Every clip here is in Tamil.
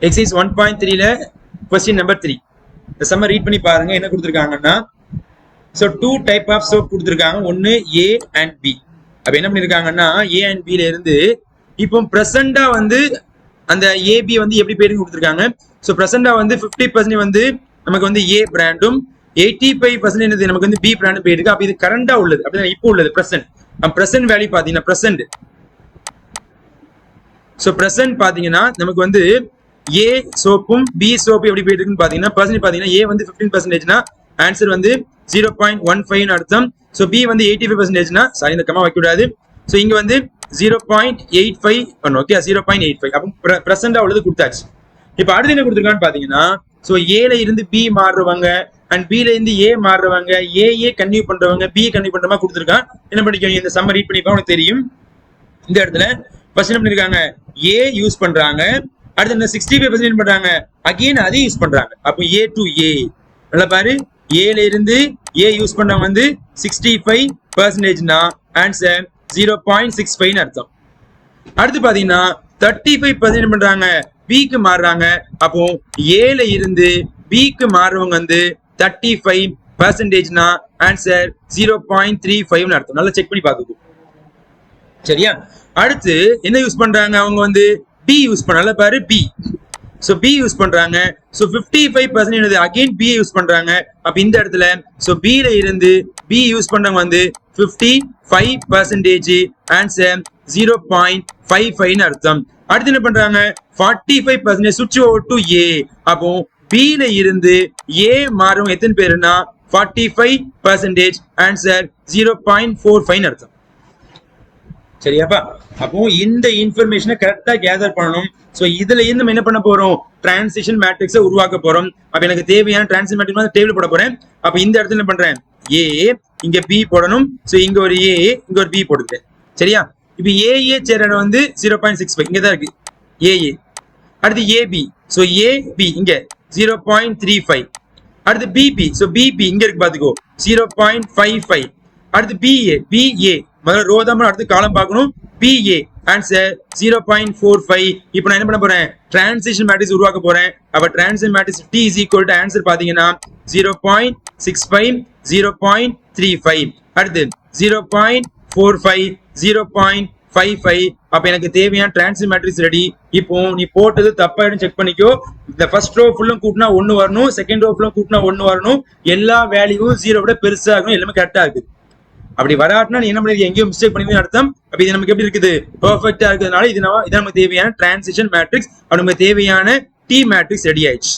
எக்ஸைஸ் 1.3ல கொஸ்டின் நம்பர் 3 இந்த சம்ம ரீட் பண்ணி பாருங்க. என்ன கொடுத்துருக்காங்கன்னா, ஸோ 2 டைப் ஆஃப் சோப் கொடுத்துருக்காங்க. ஒன்று ஏ அண்ட் பி. அப்போ என்ன பண்ணியிருக்காங்கன்னா, ஏ அண்ட் பில இருந்து இப்போ ப்ரெசண்டா வந்து அந்த ஏபி வந்து எப்படி போயிருக்கு கொடுத்துருக்காங்க. ஸோ ப்ரெசண்டா வந்து 50% வந்து நமக்கு வந்து ஏ பிராண்டும் 85% நமக்கு வந்து பி பிராண்டும் போயிருக்கு. அப்போ இது கரண்டா உள்ளது, அப்படின்னா இப்போ உள்ளது ப்ரெசென்ட். ப்ரெசென்ட் வேல்யூ பார்த்தீங்கன்னா ப்ரெசென்ட். ஸோ ப்ரெசென்ட் பார்த்தீங்கன்னா நமக்கு வந்து ஏ சோப்பும் பி சோப்பு எப்படி போயிட்டு இருக்குன்னு பார்த்தீங்கன்னா, பர்சன்ட் பார்த்தீங்கன்னா ஏ வந்து 15%னா ஆன்சர் வந்து 0.15 அர்த்தம். ஸோ பி வந்து 85%னா, சாரி இந்த கமா வைக்கக்கூடாது. ஸோ இங்க வந்து 0.85 பண்ணும். ஓகே, 0.85. அப்போ ப்ரெசென்டா உள்ளது கொடுத்தாச்சு. இப்போ அடுத்து என்ன கொடுத்துருக்கான்னு பார்த்தீங்கன்னா, ஸோ ஏல இருந்து பி மாறுறவங்க அண்ட் பில இருந்து ஏ மாறுறவங்க, ஏ கன்டினியூ பண்றவங்க, பி கன்டினியூ பண்ற மாதிரி கொடுத்துருக்கான். என்ன பண்ணிக்கோங்க, இந்த சம்ம ரீட் பண்ணிப்பா, உனக்கு தெரியும். இந்த இடத்துல ஃபர்ஸ்ட் என்ன பண்ணிருக்காங்க, ஏ யூஸ் பண்றாங்க. அடுத்து என்ன 65% பண்றாங்க, அகைன் அதே யூஸ் பண்றாங்க. அப்போ ஏ டு ஏ நல்லா பாரு, ஏல இருந்து ஏ யூஸ் பண்றவங்க வந்து 65%னா ஆன்சர் 0.65 அர்த்தம். அடுத்து பாத்தீங்கன்னா 35% பண்றாங்க, பிக்கு மாறுறாங்க. அப்போ ஏல இருந்து பிக்கு மாறுறவங்க வந்து 35%னா ஆன்சர் 0.35 அர்த்தம். நல்லா செக் பண்ணி பாத்துக்கோ, சரியா? அடுத்து என்ன யூஸ் பண்றாங்க, அவங்க வந்து பி யூஸ் பண்ணல பாரு, பி. சோ பி யூஸ் பண்றாங்க. சோ 55% என்னது, அகைன் பி யூஸ் பண்றாங்க. அப்ப இந்த இடத்துல சோ பில இருந்து பி யூஸ் பண்றவங்க வந்து 55%, ஆன்சர் 0.55 அர்த்தம். அடுத்து என்ன பண்றாங்க, 45% சுவிட்ச் ஓவர் டு ஏ. அப்போ பில இருந்து ஏ மாறும் எத்தனை பேருன்னா 45%, ஆன்சர் 0.45 அர்த்தம். சரியாப்பா? அப்போ இந்த இன்ஃபர்மேஷனை கரெக்டா கேதர் பண்ணணும். சோ இதுல இருந்து நம்ம என்ன பண்ண போறோம், டிரான்சிஷன் மேட்ரிக்ஸை உருவாக்க போறோம். அப்ப எனக்கு தேவையான டிரான்சிஷன் மேட்ரிக்ஸ் டேபிள் போட போறேன். அப்ப இந்த இடத்துல என்ன பண்றேன், ஏ இங்க பி போடணும். சோ இங்க ஒரு ஏ இங்க ஒரு பி போட்டுக்கிறேன், சரியா? இப்ப ஏஏ சேரன் வந்து 0.65 இங்க தான் இருக்கு ஏஏ. அடுத்து ஏபி, சோ ஏபி இங்க 0.35. அடுத்து பிபி, சோ பிபி இங்க இருக்கு பாத்துக்கோ 0.55. அடுத்து பிஏ, பிஏ முதல்ல ரோ தான், அடுத்து காலம் பார்க்கணும். P A answer 0.45. இப்போ நான் என்ன பண்ண போறேன், டிரான்சிஷன் மேட்ரிக்ஸ் உருவாக்க போறேன். அப்ப transition matrix T is equal to answer பாத்தீங்கன்னா 0.65, 0.35. அடுத்து 0.45, 0.55. அப்ப எனக்கு தேவையான டிரான்சிஷன் மேட்ரிக்ஸ் ரெடி. இப்போ நீ போட்டது தப்பாயிடும் செக் பண்ணிக்கோ. இந்த ஃபர்ஸ்ட் ரோ ஃபுல்லும் கூட்டினா 1 வரணும், செகண்ட் ரோ ஃபுல்லும் கூட்டினா 1 வரணும். எல்லா வேல்யூவும் 0 விட பெருசா இருக்கணும், எல்லாமே கரெக்டா இருக்கு. அப்படி வராட்டினா நீ என்ன பண்ணி எங்கேயும் மிஸ்டேக் பண்ணி அர்த்தம். அப்ப இது நமக்கு எப்படி இருக்குது, பெர்ஃபெக்ட்டா இருக்கிறதுனால இது நமக்கு தேவையான டிரான்சிஷன் மேட்ரிக்ஸ், அப்ப நமக்கு தேவையான டி மேட்ரிக்ஸ் ரெடி ஆயிடுச்சு,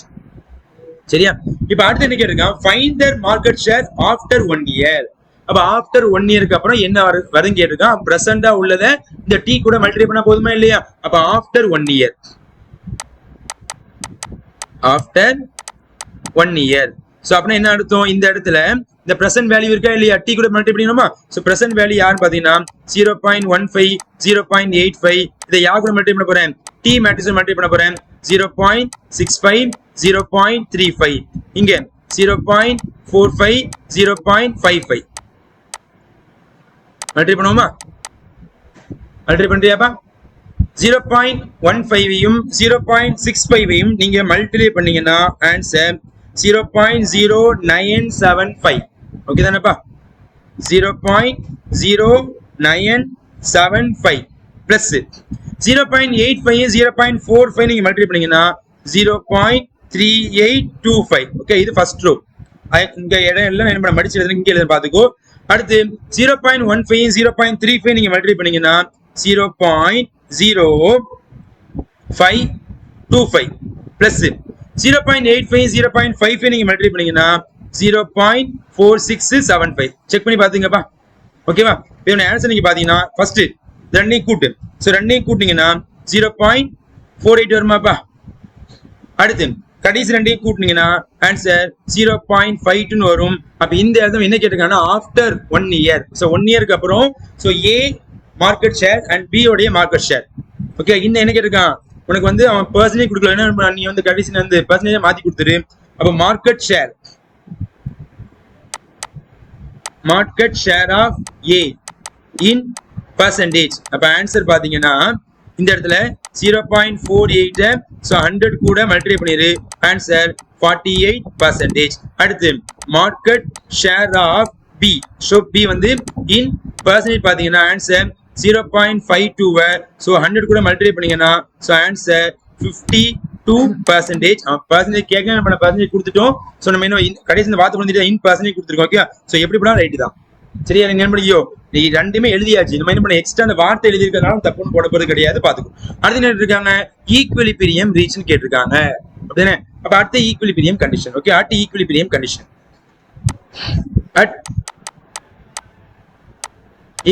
சரியா? இப்ப அடுத்து என்ன கேட்டிருக்கான், ஃபைண்ட் தர் மார்க்கெட் ஷேர் ஆஃப்டர் 1 இயர். அப்ப ஆஃப்டர் 1 இயருக்கு அப்புறம் என்ன வருதுன்னு கேட்டிருக்கான். பிரசண்டா உள்ளத இந்த டி கூட மல்டிப்ளை பண்ணா போதுமா இல்லையா? அப்ப after 1 year, after 1 year. So அப்படின்னா என்ன அர்த்தம், இந்த இடத்துல இந்த பிரசன்ட் வேல்யூ இருக்கா இல்லையா, டி கூட மல்டிப்ளை பண்ணணுமா? சோ பிரசன்ட் வேல்யூ யாருன்னு பாத்தீங்கன்னா 0.15, 0.85. இதை யார் கூட மல்டிப்ளை பண்ண போறேன், டி மேட்ரிக்ஸ் மல்டிப்ளை பண்ண போறேன். 0.65, 0.35. இங்க 0.45, 0.55 மல்டிப்ளை பண்ணுவோமா? மல்டிப்ளை பண்றியாப்பா? 0.15ஐயும் 0.65ஐயும் நீங்க மல்டிப்ளை பண்ணீங்கன்னா ஆன்சர் 0.0975. ஓகே தானேப்பா? 0.0975 பிளஸ் 0.85, 0.45 நீங்க மல்டிப்ளை பண்ணீங்கன்னா 0.3825. ஓகே, இது ஃபர்ஸ்ட் ரோ. இங்க இடம் எல்லாம் என்ன பண்ண மடிச்சு எழுதுங்க, இங்க எழுத பாத்துக்கோ. அடுத்து 0.15, 0.35 நீங்க மல்டிப்ளை பண்ணீங்கன்னா 0.0525 பிளஸ் 0.85, 0.55 நீங்க மல்டிப்ளை பண்ணீங்கன்னா 0.4675. செக் பண்ணி பாத்தீங்கப்பா, ஓகேவா? இதோட ஆன்சர் நீங்க பாத்தீங்கன்னா ஃபர்ஸ்ட் ரெண்டையும் கூட்டு. சோ ரெண்டையும் கூட்டினீங்கன்னா 0.48 வருமாப்பா? அடுத்து கடைசி ரெண்டையும் கூட்டினீங்கன்னா ஆன்சர் 0.52 வரும். அப்ப இந்த இடத்துல என்ன கேட்டிருக்காங்கன்னா ஆஃப்டர் 1 இயர். சோ 1 இயருக்கு அப்புறம் so A market share and B உடைய மார்க்கெட் ஷேர். ஓகே, இந்த என்ன கேட்டிருக்கான், உனக்கு வந்து அவன் பர்சன்டேஜ் கொடுக்கல, என்ன நீ வந்து கடைசியில் வந்து பர்சன்டேஜ் மாத்தி கொடுத்துரு. அப்ப market share of A in percentage. அப்ப ஆன்சர் பாத்தீங்கன்னா இந்த இடத்துல 0.48 ஸோ 100 கூட மல்டிப்ளை பண்ணிரு ஆன்சர் 48%. அடுத்து market share of B. So B வந்து இன் பர்சன்டேஜ் பார்த்தீங்கன்னா ஆன்சர் 0.52 ஸோ 100 கூட மல்டிப்ளை பண்ணீங்கன்னா ஸோ ஆன்சர் 52%. பர்சன்டேஜ் கேட்க நம்ம பர்சன்டேஜ் கொடுத்துட்டோம். ஸோ நம்ம இன்னும் கடைசி இந்த வார்த்தை வந்துட்டு இன் பர்சன்டேஜ் கொடுத்துருக்கோம். ஓகே ஸோ எப்படி போனா ரைட்டு தான். சரியா நீங்க என்ன பண்ணியோ நீ ரெண்டுமே எழுதியாச்சு. நம்ம என்ன பண்ண எக்ஸ்ட்ரா அந்த வார்த்தை எழுதி இருக்கிறதுனால தப்புன்னு போட போறது கிடையாது. பாத்துக்கோ. அடுத்து என்ன இருக்காங்க ஈக்குவலிபிரியம் ரீச்னு கேட்டிருக்காங்க அப்படிதானே. அப்ப அடுத்த ஈக்குவலிபிரியம் கண்டிஷன். ஓகே அடுத்த equilibrium condition at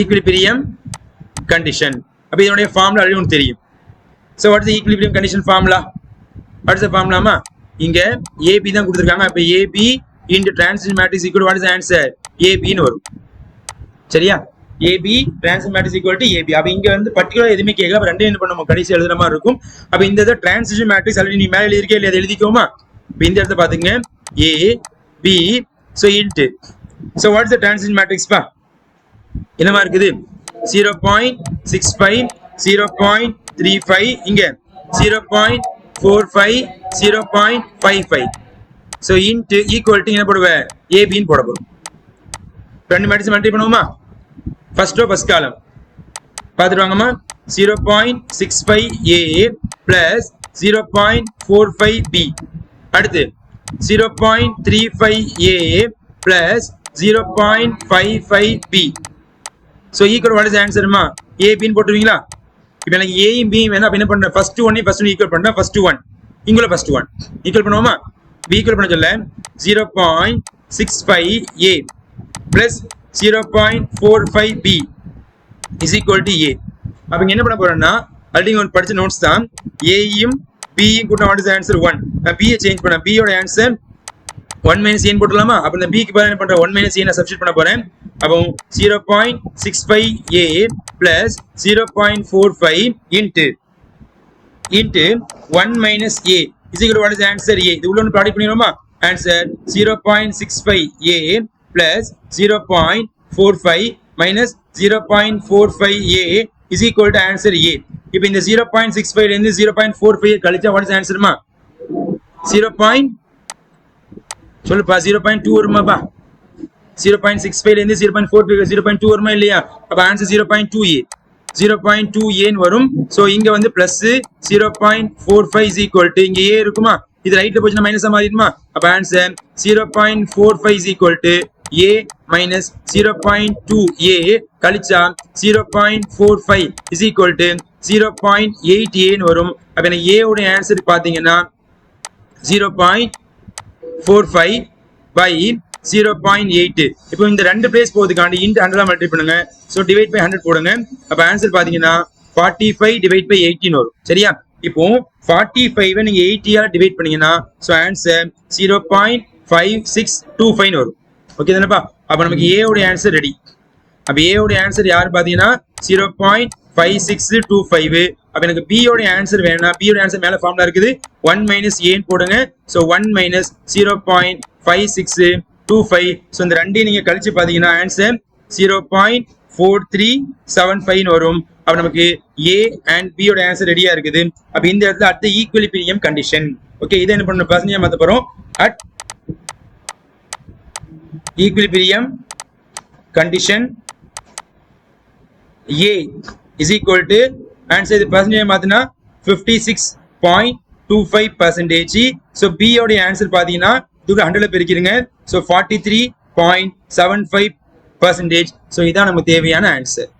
equilibrium condition. அப்ப இதனுடைய ஃபார்முலா ஆல்ரெடி உங்களுக்கு தெரியும். So what is equilibrium condition formula? What is the ஃபார்முலாமா? இங்க AB தான் கொடுத்திருக்காங்க. அப்ப AB into transition matrix equal what is the answer? AB ன்னு வரும். சரியா? AB transition matrix equal to AB. அப்ப இங்க வந்து பர்టిక్యులர் எதுமே கேட்கல. அப்ப ரெண்டையும் என்ன பண்ணுவோம் கடைசி எழுதுற மாதிரி இருக்கும். அப்ப இந்த transition matrix ஆல்ரெடி நீ மேல எழுதிருக்கே இல்ல, அதை எழுதிக்கோமா. இப்ப இந்த இடத்துல பாத்துங்க A B so into. So what is the transition matrix பா? என்னமா இருக்குது? 0.65 0.35 இங்க 0.45 0.55. So into equal to என்ன போடுவே? AB ன்னு போட போறோம். ரெண்டு மேட்ரிக்ஸ் மல்டிப்ளை பண்ணுவோமா? ஃபர்ஸ்ட் ரோ ஃபர்ஸ்ட் காலம் பாத்துட்டு வாங்கம்மா. 0.65A plus 0.45B. அடுத்து 0.35A plus 0.55B. So equal what is the answer மா? AB ன்னு போட்டுருவீங்களா? இப்போ எனக்கு A யும் B யும் வேணா. அப்ப என்ன பண்றேன்? ஃபர்ஸ்ட் ஒன் ஈக்குவல் பண்றேன். ஃபர்ஸ்ட் ஒன் இங்குள்ள ஃபர்ஸ்ட் ஒன் ஈக்குவல் பண்ணுவோமா? B ஈக்குவல் பண்ண சொல்ல 0.65A plus 0.45B is equal to A. அப்ப இங்க என்ன பண்ண போறேன்னா ஆல்ரெடி ஒன் படிச்ச நோட்ஸ் தான். A யும் B யும் கூட்டினா what is the answer 1. நான் B யை சேஞ்ச் பண்ண B யோட ஆன்சர் 1 minus A ன்னு போட்டுடலாமா? அப்ப இந்த B க்கு பதிலா என்ன பண்றேன்? 1 minus A நான் சப்ஸ்டிட்யூட் பண்ண போறேன். அப்போ 0.65A plus 0.45 into 1 minus A is equal to what is the answer A. இது உள்ள ஒன்று ப்ராடக்ட் பண்ணிடுவோமா? Answer 0.65A plus 0.45 minus 0.45A is equal to answer A. இப்போ இந்த 0.65 இருந்து 0.45 கழிச்சா what is the answer மா? 0. சொல்லுப்பா 0.2 வருமாப்பா? 0.65 இருந்து 0.45 0.2 வருமா இல்லையா? அப்ப ஆன்சர் 0.2A 0.2A வரும். சோ இங்க வந்து பிளஸ் 0.45 is equal to இங்க A இருக்குமா? இது ரைட்ல போச்சுனா மைனஸா மாறிடுமா? அப்ப answer 0.45 is equal to A minus 0.2A கழிச்சா 0.45 is equal to 0.8A வரும். அப்ப எனக்கு A உடைய ஆன்சர் பாத்தீங்கன்னா 0.45 by 0.8. இப்போ இந்த ரெண்டு பிளேஸ் போறதுக்காண்டி இன்ட் 100 மல்டிப்ளை பண்ணுங்க. சோ டிவைட் பை 100 போடுங்க. அப்ப ஆன்சர் பாத்தீங்கன்னா 45 டிவைட் பை 18 வரும். சரியா? இப்போ 45 நீங்க 80 ஆல டிவைட் பண்ணீங்கன்னா சோ ஆன்சர் 0.5625 வரும். ஓகே தானேப்பா? அப்ப நமக்கு A உடைய ஆன்சர் ரெடி. அப்ப A உடைய ஆன்சர் யாரு பாத்தீங்கன்னா 0.5625. அப்ப எனக்கு B உடைய ஆன்சர் வேணா. B உடைய ஆன்சர் மேல ஃபார்முலா இருக்குது. 1 minus A ன்னு போடுங்க. So 1 minus 0.5625. சோ இந்த ரெண்டையும் நீங்க கழிச்சு பாத்தீங்கன்னா ஆன்சர் 0.4375 வரும். அப்ப நமக்கு A and B யோட ஆன்சர் ரெடியா இருக்குது. அப்ப இந்த இடத்துல அடுத்த ஈக்குவலிபிரியம் கண்டிஷன். ஓகே இதை என்ன பண்ணணும்? பர்சன்டேஜ் மாத்த போறோம். At equilibrium condition A is equal to answer இது பர்சன்டேஜ் மாத்தினா 56.25%. சோ B யோட ஆன்சர் பாத்தீங்கன்னா இது 100ல பெருக்கிடுங்க. சோ 43.75%. சோ இதான் நமக்கு தேவையான ஆன்சர்.